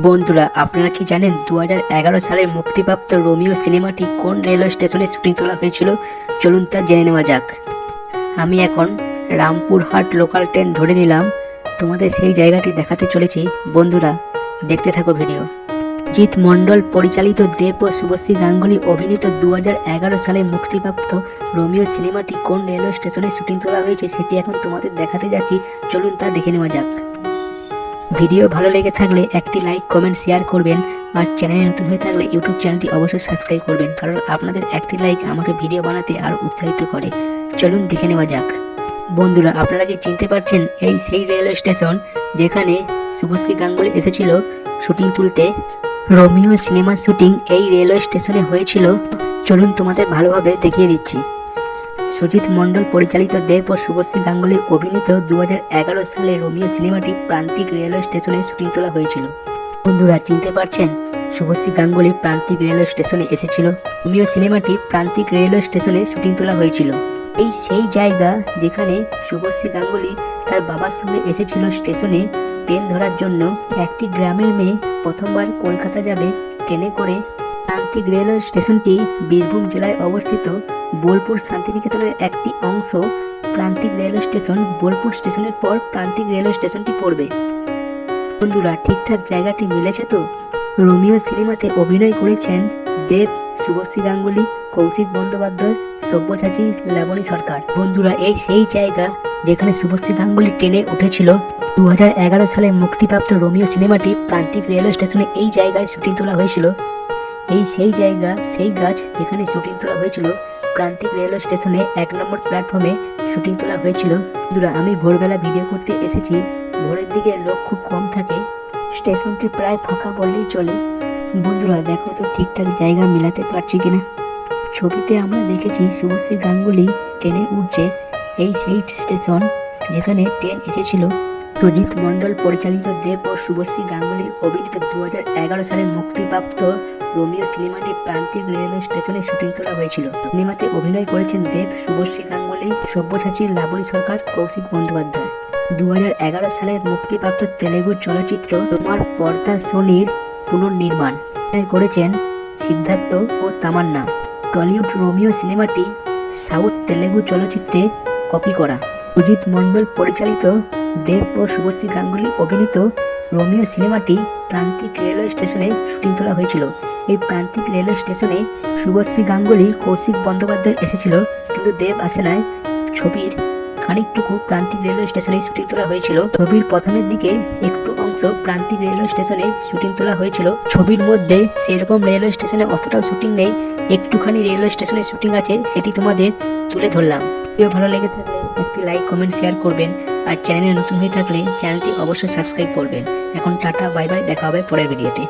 বন্ধুরা, আপনারা কি জানেন 2011 সালে মুক্তিপ্রাপ্ত রোমিও সিনেমাটি কোন রেলওয়ে স্টেশনে শুটিং তোলা হয়েছিল? চলুন তা জেনে নেওয়া যাক। আমি এখন রামপুরহাট লোকাল ট্রেন ধরে নিলাম, তোমাদের সেই জায়গাটি দেখাতে চলেছি। বন্ধুরা, দেখতে থাকো ভিডিও। জিৎ মণ্ডল পরিচালিত দেব ও শুভশ্রী গাঙ্গুলি অভিনীত 2011 সালে মুক্তিপ্রাপ্ত রোমিও সিনেমাটি কোন রেলওয়ে স্টেশনে শুটিং তোলা হয়েছে সেটি এখন তোমাদের দেখাতে যাচ্ছি। চলুন তা দেখে নেওয়া যাক। ভিডিও ভালো লেগে থাকলে একটি লাইক, কমেন্ট, শেয়ার করবেন। আর চ্যানেলে নতুন হয়ে থাকলে ইউটিউব চ্যানেলটি অবশ্যই সাবস্ক্রাইব করবেন, কারণ আপনাদের একটি লাইক আমাকে ভিডিও বানাতে আরও উৎসাহিত করে। চলুন দেখে নেওয়া যাক। বন্ধুরা, আপনারা কি চিনতে পারছেন এই সেই রেলওয়ে স্টেশন যেখানে শুভশ্রী গাঙ্গুলি এসেছিল শুটিং তুলতে? রোমিও সিনেমার শুটিং এই রেলওয়ে স্টেশনে হয়েছিল। চলুন তোমাদের ভালোভাবে দেখিয়ে দিচ্ছি। সুজিত মণ্ডল পরিচালিত দেব ও শুভশ্রী গাঙ্গুলি অভিনীত 2011 সালে রোমিও সিনেমাটি প্রান্তিক রেলওয়ে স্টেশনে শুটিং তোলা হয়েছিল। বন্ধুরা, চিনতে পারছেন শুভশ্রী গাঙ্গুলি প্রান্তিক রেলওয়ে স্টেশনে এসেছিল। রোমিও সিনেমাটি প্রান্তিক রেলওয়ে স্টেশনে শুটিং তোলা হয়েছিল। এই সেই জায়গা যেখানে শুভশ্রী গাঙ্গুলি তার বাবার সঙ্গে এসেছিল স্টেশনে ট্রেন ধরার জন্য। একটি গ্রামের মেয়ে প্রথমবার কলকাতা যাবে ট্রেনে করে। প্রান্তিক রেলওয়ে স্টেশনটি বীরভূম জেলায় অবস্থিত। বোলপুর শান্তিনিকেতনের একটি অংশ প্রান্তিক রেলওয়ে স্টেশন। বোলপুর স্টেশনের পর প্রান্তিক রেলওয়ে স্টেশনটি পড়বে। বন্ধুরা, ঠিকঠাক জায়গাটি মিলেছে তো? রোমিও সিনেমাতে অভিনয় করেছেন দেব, শুভশ্রী গাঙ্গুলি, কৌশিক বন্দ্যোপাধ্যায়, সব্যসাচী, লাবণী সরকার। বন্ধুরা, এই সেই জায়গা যেখানে শুভশ্রী গাঙ্গুলি ট্রেনে উঠেছিল। 2011 সালে মুক্তিপ্রাপ্ত রোমিও সিনেমাটি প্রান্তিক রেলওয়ে স্টেশনে এই জায়গায় শুটিং তোলা হয়েছিল। এই সেই জায়গা, সেই গাছ যেখানে শুটিং তোলা হয়েছিল প্রান্তিক রেলওয়ে স্টেশনে 1 নম্বর প্ল্যাটফর্মে শুটিং তোলা হয়েছিল। বন্ধুরা, আমি ভোরবেলা ভিডিও করতে এসেছি। ভোরের দিকে লোক খুব কম থাকে, স্টেশনটি প্রায় ফাঁকা বললেই চলে। বন্ধুরা, দেখো তো ঠিকঠাক জায়গা মেলাতে পারছি কিনা। ছবিতে আমরা দেখেছি শুভশ্রী গাঙ্গুলি ট্রেনে উঠছে। এই সেই স্টেশন যেখানে ট্রেন এসেছিল। সুজিত মণ্ডল পরিচালিত দেব ও শুভশ্রী গাঙ্গুলি অভিনীত 2011 সালে মুক্তিপ্রাপ্ত রোমিও সিনেমাটি প্রান্তিক রেলওয়ে স্টেশনে শুটিং তোলা হয়েছিল। সিনেমাতে অভিনয় করেছেন দেব, শুভশ্রী গাঙ্গুলি, সব্যসাচী, লাবণী সরকার, কৌশিক বন্দ্যোপাধ্যায়। 2011 সালে মুক্তিপ্রাপ্ত তেলেগু চলচ্চিত্র তোমার পর্দা সোনির পুনর্নির্মাণ করেছেন সিদ্ধার্থ ও তামান্না। টলিউড রোমিও সিনেমাটি সাউথ তেলেগু চলচ্চিত্রে কপি করা। সুজিত মণ্ডল পরিচালিত দেব ও শুভশ্রী গাঙ্গুলি অভিনীত রোমিও সিনেমাটি প্রান্তিক রেলওয়ে স্টেশনে শুটিং তোলা হয়েছিল। এই প্রান্তিক রেলওয়ে স্টেশনে শুভশ্রী গাঙ্গুলি, কৌশিক বন্দ্যোপাধ্যায় এসেছিল, কিন্তু দেব আসে নাই। ছবির খানিকটুকু প্রান্তিক রেলওয়ে স্টেশনে শুটিং তোলা হয়েছিল। ছবির প্রথমের দিকে একটু অংশ প্রান্তিক রেলওয়ে স্টেশনে শুটিং তোলা হয়েছিল। ছবির মধ্যে সেরকম রেলওয়ে স্টেশনে অতটাও শুটিং নেই, একটুখানি রেলওয়ে স্টেশনে শুটিং আছে, সেটি তোমাদের তুলে ধরলাম। ভিডিও ভালো লেগে থাকলে একটি লাইক, কমেন্ট, শেয়ার করবেন। আর চ্যানেলে নতুন হয়ে থাকলে চ্যানেলটি অবশ্যই সাবস্ক্রাইব করবেন। এখন টাটা, বাই বাই, দেখা হবে পরের ভিডিওতে।